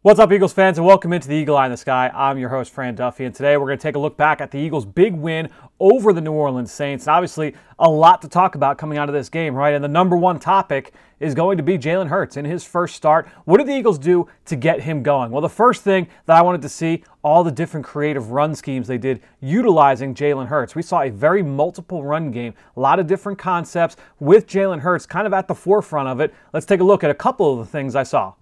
What's up, Eagles fans, and welcome into the Eagle Eye in the Sky. I'm your host, Fran Duffy, and today we're going to take a look back at the Eagles' big win over the New Orleans Saints. And obviously, a lot to talk about coming out of this game, right? And the number one topic is going to be Jalen Hurts in his first start. What did the Eagles do to get him going? Well, the first thing that I wanted to see, all the different creative run schemes they did utilizing Jalen Hurts. We saw a very multiple run game, a lot of different concepts with Jalen Hurts kind of at the forefront of it. Let's take a look at a couple of the things I saw.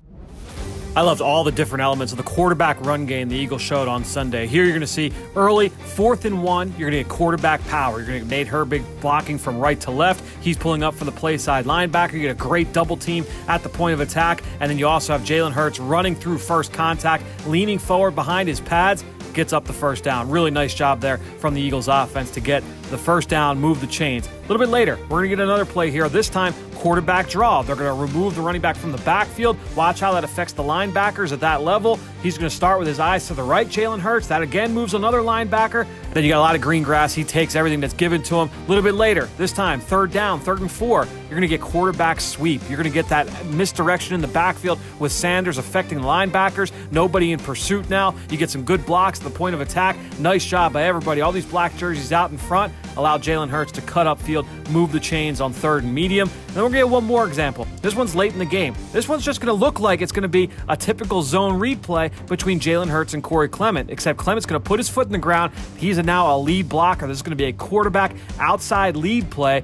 I loved all the different elements of the quarterback run game the Eagles showed on Sunday. Here you're going to see early, 4th and 1, you're going to get quarterback power. You're going to get Nate Herbig blocking from right to left. He's pulling up from the play side linebacker. You get a great double team at the point of attack. And then you also have Jalen Hurts running through first contact, leaning forward behind his pads, gets up the first down. Really nice job there from the Eagles offense to get the first down, move the chains. A little bit later, we're going to get another play here. This time, quarterback draw. They're going to remove the running back from the backfield. Watch how that affects the linebackers at that level. He's going to start with his eyes to the right, Jalen Hurts. That again moves another linebacker. Then you got a lot of green grass. He takes everything that's given to him. A little bit later, this time, 3rd down, 3rd and 4. You're going to get quarterback sweep. You're going to get that misdirection in the backfield with Sanders affecting the linebackers. Nobody in pursuit now. You get some good blocks at the point of attack. Nice job by everybody. All these black jerseys out in front allow Jalen Hurts to cut upfield, move the chains on 3rd and medium. And then we're going to get one more example. This one's late in the game. This one's just going to look like it's going to be a typical zone replay between Jalen Hurts and Corey Clement, except Clement's going to put his foot in the ground. He's now a lead blocker. This is going to be a quarterback outside lead play.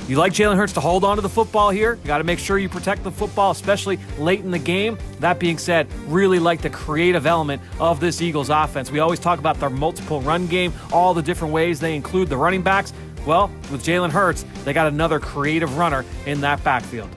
You like Jalen Hurts to hold on to the football here. You got to make sure you protect the football, especially late in the game. That being said, really like the creative element of this Eagles offense. We always talk about their multiple run game, all the different ways they include the running backs. Well, with Jalen Hurts, they got another creative runner in that backfield.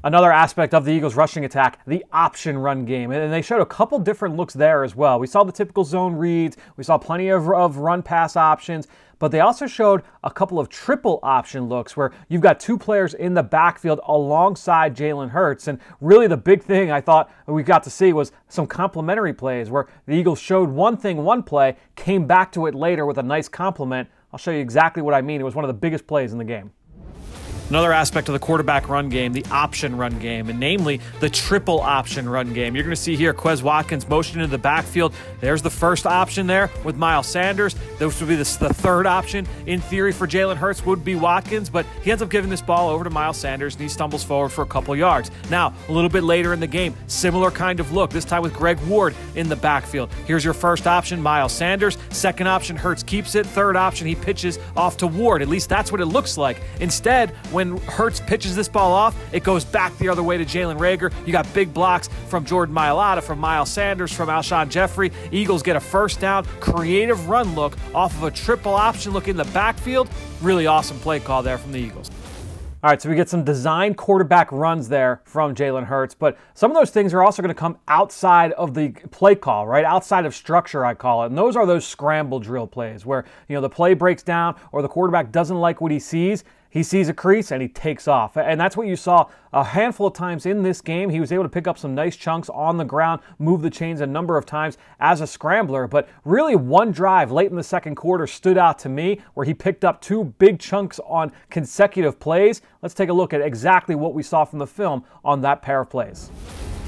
Another aspect of the Eagles' rushing attack, the option run game. And they showed a couple different looks there as well. We saw the typical zone reads. We saw plenty of run-pass options. But they also showed a couple of triple option looks where you've got two players in the backfield alongside Jalen Hurts. And really the big thing I thought we got to see was some complementary plays where the Eagles showed one thing one play, came back to it later with a nice complement. I'll show you exactly what I mean. It was one of the biggest plays in the game. Another aspect of the quarterback run game, the option run game, and namely the triple option run game. You're going to see here Quez Watkins motion into the backfield. There's the first option there with Miles Sanders. This would be the third option. In theory for Jalen Hurts would be Watkins, but he ends up giving this ball over to Miles Sanders, and he stumbles forward for a couple yards. Now, a little bit later in the game, similar kind of look, this time with Greg Ward in the backfield. Here's your first option, Miles Sanders. Second option, Hurts keeps it. Third option, he pitches off to Ward. At least that's what it looks like. Instead, when Hurts pitches this ball off, it goes back the other way to Jalen Reagor. You got big blocks from Jordan Mailata, from Miles Sanders, from Alshon Jeffrey. Eagles get a first down, creative run look off of a triple option look in the backfield. Really awesome play call there from the Eagles. All right, so we get some design quarterback runs there from Jalen Hurts, but some of those things are also going to come outside of the play call, right? Outside of structure, I call it. And those are those scramble drill plays where, the play breaks down or the quarterback doesn't like what he sees. He sees a crease and he takes off. And that's what you saw a handful of times in this game. He was able to pick up some nice chunks on the ground, move the chains a number of times as a scrambler. But really one drive late in the second quarter stood out to me where he picked up 2 big chunks on consecutive plays. Let's take a look at exactly what we saw from the film on that pair of plays.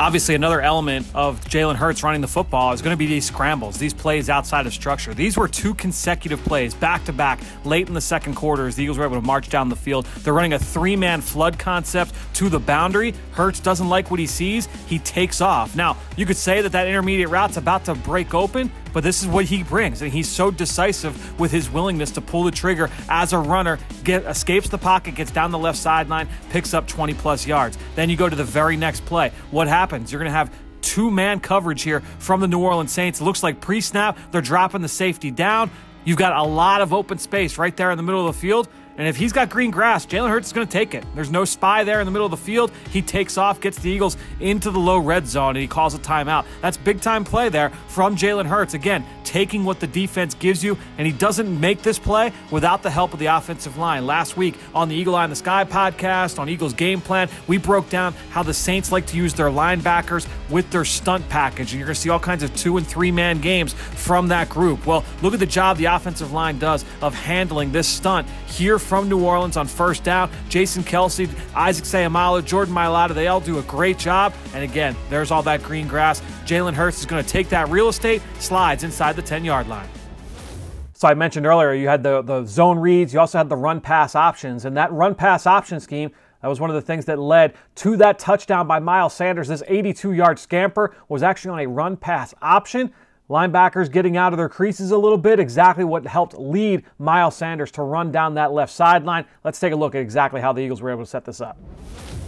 Obviously, another element of Jalen Hurts running the football is going to be these scrambles, these plays outside of structure. These were 2 consecutive plays, back-to-back, late in the second quarter as the Eagles were able to march down the field. They're running a 3-man flood concept to the boundary. Hurts doesn't like what he sees. He takes off. Now, you could say that intermediate route's about to break open, but this is what he brings, and he's so decisive with his willingness to pull the trigger as a runner, escapes the pocket, gets down the left sideline, picks up 20-plus yards. Then you go to the very next play. What happens? You're going to have 2-man coverage here from the New Orleans Saints. It looks like pre-snap, they're dropping the safety down. You've got a lot of open space right there in the middle of the field. And if he's got green grass, Jalen Hurts is going to take it. There's no spy there in the middle of the field. He takes off, gets the Eagles into the low red zone, and he calls a timeout. That's big-time play there from Jalen Hurts. Again, taking what the defense gives you, and he doesn't make this play without the help of the offensive line. Last week on the Eagle Eye in the Sky podcast, on Eagles Game Plan, we broke down how the Saints like to use their linebackers with their stunt package, and you're going to see all kinds of 2- and 3-man games from that group. Well, look at the job the offensive line does of handling this stunt here from New Orleans on first down. Jason Kelce, Isaac Seumalo, Jordan Mailata, they all do a great job. And again, there's all that green grass. Jalen Hurts is going to take that real estate, slides inside the 10-yard line. So I mentioned earlier, you had the zone reads. You also had the run-pass options. And that run-pass option scheme, that was one of the things that led to that touchdown by Miles Sanders. This 82-yard scamper was actually on a run-pass option. Linebackers getting out of their creases a little bit, exactly what helped lead Miles Sanders to run down that left sideline. Let's take a look at exactly how the Eagles were able to set this up.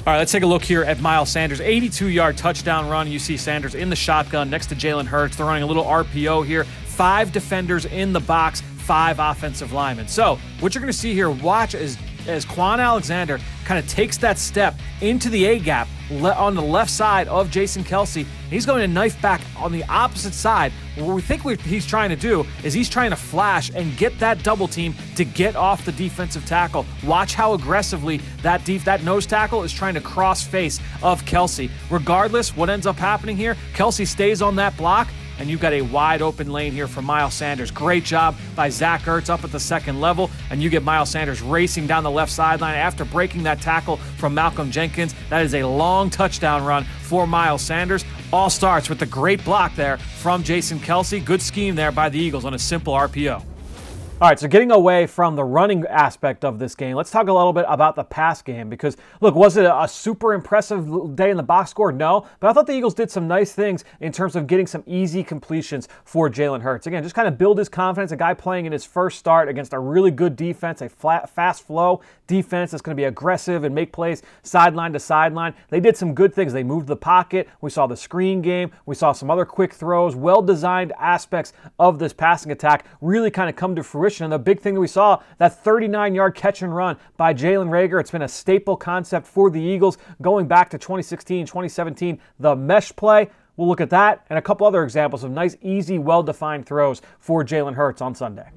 All right, let's take a look here at Miles Sanders. 82-yard touchdown run. You see Sanders in the shotgun next to Jalen Hurts. They're running a little RPO here. 5 defenders in the box, 5 offensive linemen. So what you're going to see here, watch as Quan Alexander kind of takes that step into the A-gap on the left side of Jason Kelce. He's going to knife back on the opposite side. What we think he's trying to do is he's trying to flash and get that double team to get off the defensive tackle. Watch how aggressively that nose tackle is trying to cross face of Kelce. Regardless, what ends up happening here, Kelce stays on that block, and you've got a wide open lane here for Miles Sanders. Great job by Zach Ertz up at the second level, and you get Miles Sanders racing down the left sideline after breaking that tackle from Malcolm Jenkins. That is a long touchdown run for Miles Sanders. All starts with the great block there from Jason Kelce. Good scheme there by the Eagles on a simple RPO. All right, so getting away from the running aspect of this game, let's talk a little bit about the pass game because, look, was it a super impressive day in the box score? No, but I thought the Eagles did some nice things in terms of getting some easy completions for Jalen Hurts. Again, just kind of build his confidence, a guy playing in his first start against a really good defense, a fast flow defense that's going to be aggressive and make plays sideline to sideline. They did some good things. They moved the pocket. We saw the screen game. We saw some other quick throws, well-designed aspects of this passing attack really kind of come to fruition. And the big thing that we saw, that 39-yard catch and run by Jalen Reagor. It's been a staple concept for the Eagles going back to 2016, 2017, the mesh play. We'll look at that and a couple other examples of nice, easy, well-defined throws for Jalen Hurts on Sunday.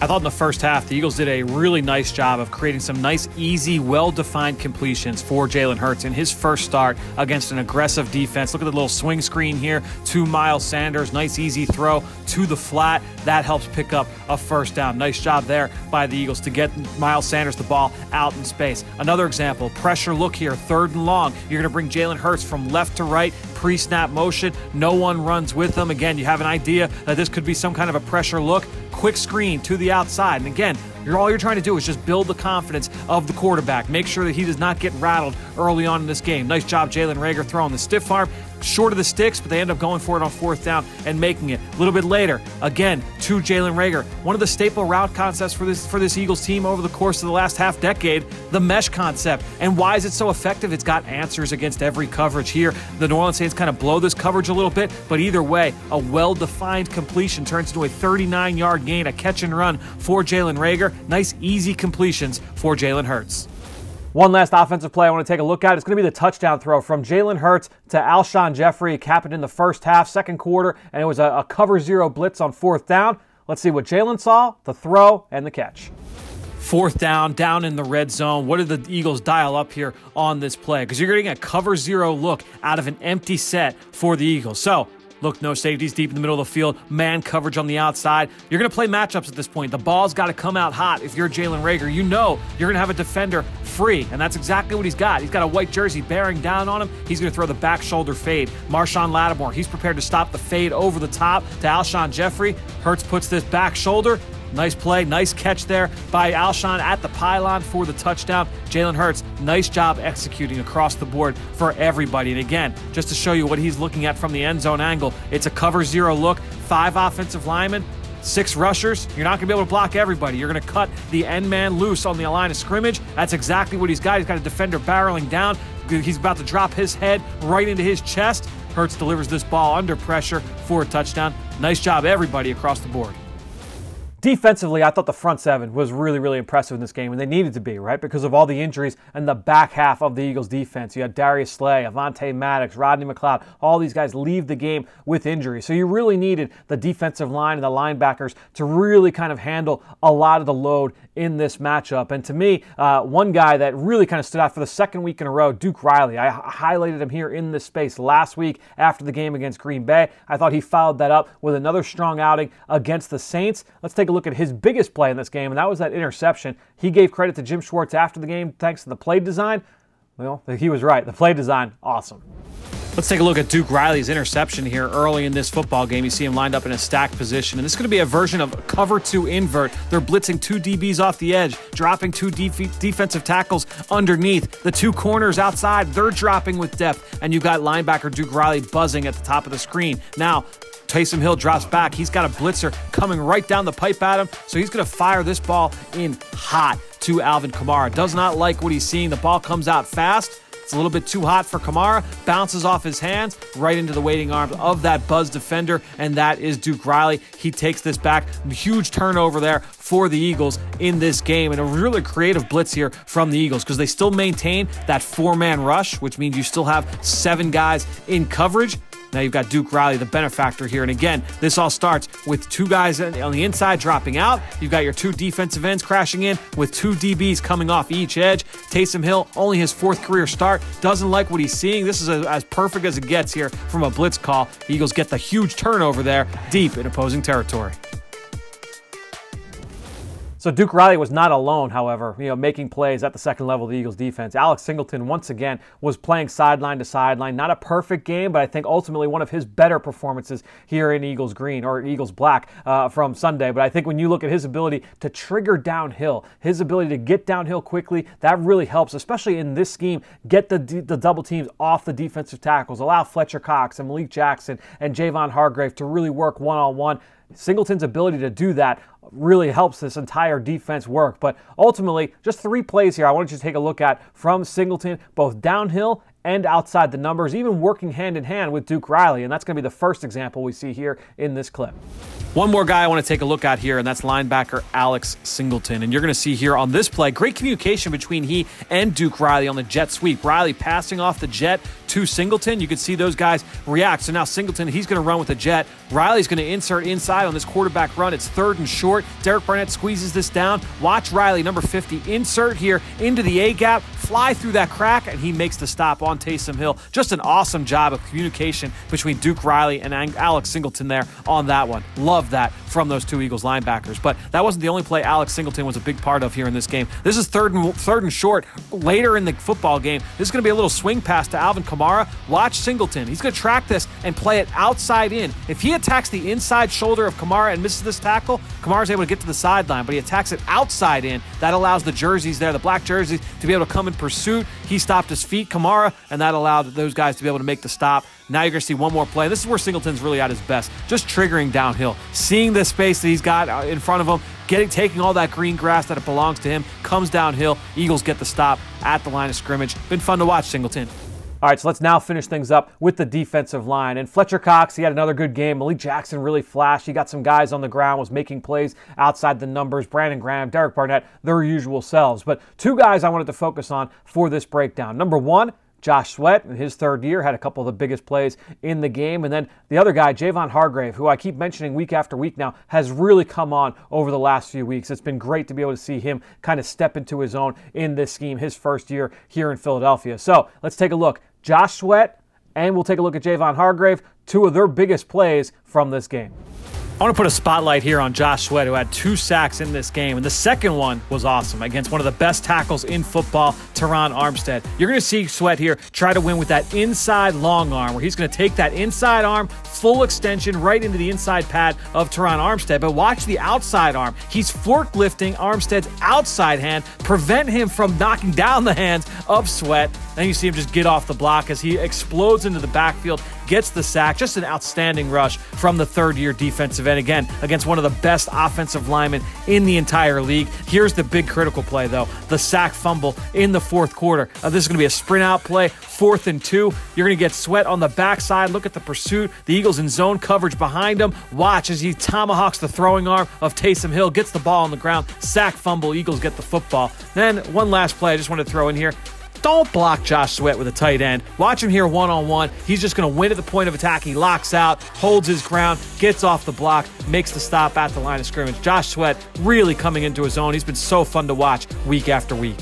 I thought in the first half, the Eagles did a really nice job of creating some nice, easy, well-defined completions for Jalen Hurts in his first start against an aggressive defense. Look at the little swing screen here to Miles Sanders. Nice, easy throw to the flat. That helps pick up a first down. Nice job there by the Eagles to get Miles Sanders the ball out in space. Another example, pressure look here, 3rd and long. You're going to bring Jalen Hurts from left to right, pre-snap motion. No one runs with him. Again, you have an idea that this could be some kind of a pressure look. Quick screen to the outside. And again, all you're trying to do is just build the confidence of the quarterback. Make sure that he does not get rattled early on in this game. Nice job, Jalen Reagor, throwing the stiff arm. Short of the sticks, but they end up going for it on 4th down and making it. A little bit later, again, to Jalen Reagor. One of the staple route concepts for this Eagles team over the course of the last half decade, the mesh concept. And why is it so effective? It's got answers against every coverage here. The New Orleans Saints kind of blow this coverage a little bit, but either way, a well-defined completion turns into a 39-yard gain, a catch and run for Jalen Reagor. Nice, easy completions for Jalen Hurts. One last offensive play I want to take a look at. It's going to be the touchdown throw from Jalen Hurts to Alshon Jeffrey. It happened in the first half, second quarter, and it was a cover 0 blitz on 4th down. Let's see what Jalen saw, the throw, and the catch. 4th down in the red zone. What did the Eagles dial up here on this play? Because you're getting a cover 0 look out of an empty set for the Eagles. So, look, no safeties deep in the middle of the field. Man coverage on the outside. You're going to play matchups at this point. The ball's got to come out hot if you're Jalen Reagor. You know you're going to have a defender free, and that's exactly what he's got. He's got a white jersey bearing down on him. He's going to throw the back shoulder fade. Marshawn Lattimore, he's prepared to stop the fade over the top to Alshon Jeffrey. Hurts puts this back shoulder. Nice play, nice catch there by Alshon at the pylon for the touchdown. Jalen Hurts, nice job executing across the board for everybody. And again, just to show you what he's looking at from the end zone angle, it's a cover 0 look, 5 offensive linemen, 6 rushers. You're not going to be able to block everybody. You're going to cut the end man loose on the line of scrimmage. That's exactly what he's got. He's got a defender barreling down. He's about to drop his head right into his chest. Hurts delivers this ball under pressure for a touchdown. Nice job, everybody across the board. Defensively, I thought the front 7 was really, really impressive in this game, and they needed to be, right? Because of all the injuries and the back half of the Eagles' defense. You had Darius Slay, Avonte Maddox, Rodney McLeod. All these guys leave the game with injuries. So you really needed the defensive line and the linebackers to really kind of handle a lot of the load in this matchup. And to me, one guy that really kind of stood out for the second week in a row, Duke Riley. I highlighted him here in this space last week after the game against Green Bay. I thought he followed that up with another strong outing against the Saints. Let's take a a look at his biggest play in this game, and that was that interception. He gave credit to Jim Schwartz after the game thanks to the play design. Well, he was right. The play design, awesome. Let's take a look at Duke Riley's interception here early in this football game. You see him lined up in a stacked position, and this is going to be a version of cover 2 invert. They're blitzing 2 DBs off the edge, dropping 2 defensive tackles underneath. The 2 corners outside, they're dropping with depth, and you've got linebacker Duke Riley buzzing at the top of the screen. Now, Taysom Hill drops back. He's got a blitzer coming right down the pipe at him, so he's going to fire this ball in hot to Alvin Kamara. Does not like what he's seeing. The ball comes out fast. It's a little bit too hot for Kamara, bounces off his hands right into the waiting arms of that buzz defender, and that is Duke Riley. He takes this back. Huge turnover there for the Eagles in this game, and a really creative blitz here from the Eagles because they still maintain that 4-man rush, which means you still have 7 guys in coverage. Now you've got Duke Riley, the benefactor here. And again, this all starts with 2 guys on the inside dropping out. You've got your 2 defensive ends crashing in with 2 DBs coming off each edge. Taysom Hill, only his 4th career start, doesn't like what he's seeing. This is as perfect as it gets here from a blitz call. The Eagles get the huge turnover there deep in opposing territory. So Duke Riley was not alone, however, making plays at the second level of the Eagles defense. Alex Singleton, once again, was playing sideline to sideline. Not a perfect game, but I think ultimately one of his better performances here in Eagles green or Eagles black from Sunday. But I think when you look at his ability to trigger downhill, his ability to get downhill quickly, that really helps, especially in this scheme, get the double teams off the defensive tackles, allow Fletcher Cox and Malik Jackson and Jayvon Hargrave to really work one-on-one. Singleton's ability to do that really helps this entire defense work. But ultimately, just 3 plays here I wanted you to take a look at from Singleton, both downhill and outside the numbers, even working hand in hand with Duke Riley. And that's going to be the first example we see here in this clip. One more guy I want to take a look at here, and that's linebacker Alex Singleton. And you're going to see here on this play, great communication between he and Duke Riley on the jet sweep. Riley passing off the jet to Singleton. You can see those guys react. So now Singleton, he's going to run with the jet. Riley's going to insert inside on this quarterback run. It's 3rd and short. Derek Barnett squeezes this down. Watch Riley, number 50, insert here into the A-gap, fly through that crack, and he makes the stop on Taysom Hill. Just an awesome job of communication between Duke Riley and Alex Singleton there on that one. Love that from those 2 Eagles linebackers. But that wasn't the only play Alex Singleton was a big part of here in this game. This is third and short later in the football game. This is going to be a little swing pass to Alvin Kamara. Watch Singleton. He's going to track this and play it outside in. If he attacks the inside shoulder of Kamara and misses this tackle, Kamara's able to get to the sideline, but he attacks it outside in. That allows the jerseys there, the black jerseys, to be able to come in pursuit. He stopped his feet, Kamara, and that allowed those guys to be able to make the stop. Now you're going to see one more play. This is where Singleton's really at his best, just triggering downhill, seeing the space that he's got in front of him, taking all that green grass that it belongs to him, comes downhill. Eagles get the stop at the line of scrimmage. Been fun to watch, Singleton. All right, so let's now finish things up with the defensive line. And Fletcher Cox, he had another good game. Malik Jackson really flashed. He got some guys on the ground, was making plays outside the numbers. Brandon Graham, Derek Barnett, their usual selves. But 2 guys I wanted to focus on for this breakdown. Number 1, Josh Sweat, in his 3rd year, had a couple of the biggest plays in the game. And then the other guy, Jayvon Hargrave, who I keep mentioning week after week now, has really come on over the last few weeks. It's been great to be able to see him kind of step into his own in this scheme, his 1st year here in Philadelphia. So let's take a look. Josh Sweat, and we'll take a look at Jayvon Hargrave, 2 of their biggest plays from this game. I want to put a spotlight here on Josh Sweat, who had 2 sacks in this game, and the second one was awesome against one of the best tackles in football, Teron Armstead. You're going to see Sweat here try to win with that inside long arm, where he's going to take that inside arm, full extension right into the inside pad of Teron Armstead. But watch the outside arm. He's forklifting Armstead's outside hand, prevent him from knocking down the hands of Sweat. Then you see him just get off the block as he explodes into the backfield, gets the sack. Just an outstanding rush from the 3rd-year defensive end, again, against one of the best offensive linemen in the entire league. Here's the big critical play, though, the sack fumble in the 4th quarter. This is going to be a sprint out play, 4th and 2. You're going to get Sweat on the backside. Look at the pursuit. The Eagles in zone coverage behind him. Watch as he tomahawks the throwing arm of Taysom Hill, gets the ball on the ground, sack fumble. Eagles get the football. Then one last play I just want to throw in here. Don't block Josh Sweat with a tight end. Watch him here one-on-one. He's just going to win at the point of attack. He locks out, holds his ground, gets off the block, makes the stop at the line of scrimmage. Josh Sweat really coming into his own. He's been so fun to watch week after week.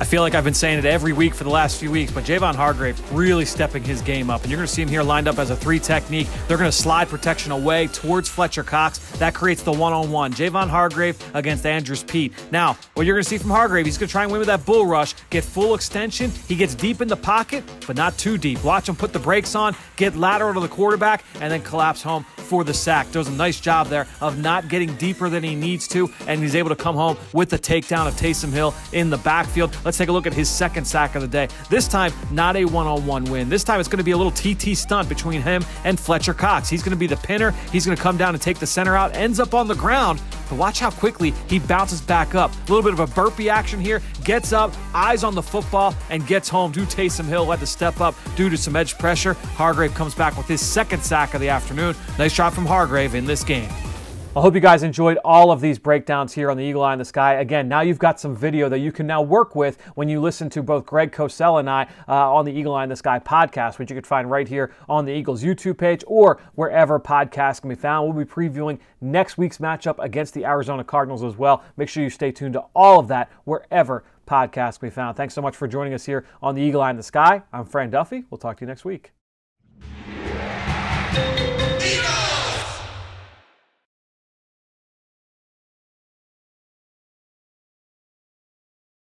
I feel like I've been saying it every week for the last few weeks, but Jayvon Hargrave really stepping his game up. And you're going to see him here lined up as a 3 technique. They're going to slide protection away towards Fletcher Cox. That creates the one-on-one. Jayvon Hargrave against Andrews Pete. Now, what you're going to see from Hargrave, he's going to try and win with that bull rush, get full extension. He gets deep in the pocket, but not too deep. Watch him put the brakes on, get lateral to the quarterback, and then collapse home for the sack. Does a nice job there of not getting deeper than he needs to, and he's able to come home with the takedown of Taysom Hill in the backfield. Let's take a look at his second sack of the day. This time, not a one-on-one win. This time, it's going to be a little TT stunt between him and Fletcher Cox. He's going to be the pinner. He's going to come down and take the center out, ends up on the ground, but watch how quickly he bounces back up. A little bit of a burpee action here, gets up, eyes on the football, and gets home. Taysom Hill had to step up due to some edge pressure. Hargrave comes back with his second sack of the afternoon. Nice job from Hargrave in this game. I hope you guys enjoyed all of these breakdowns here on the Eagle Eye in the Sky. Again, now you've got some video that you can now work with when you listen to both Greg Cosell and I on the Eagle Eye in the Sky podcast, which you can find right here on the Eagles YouTube page or wherever podcasts can be found. We'll be previewing next week's matchup against the Arizona Cardinals as well. Make sure you stay tuned to all of that wherever podcasts can be found. Thanks so much for joining us here on the Eagle Eye in the Sky. I'm Fran Duffy. We'll talk to you next week.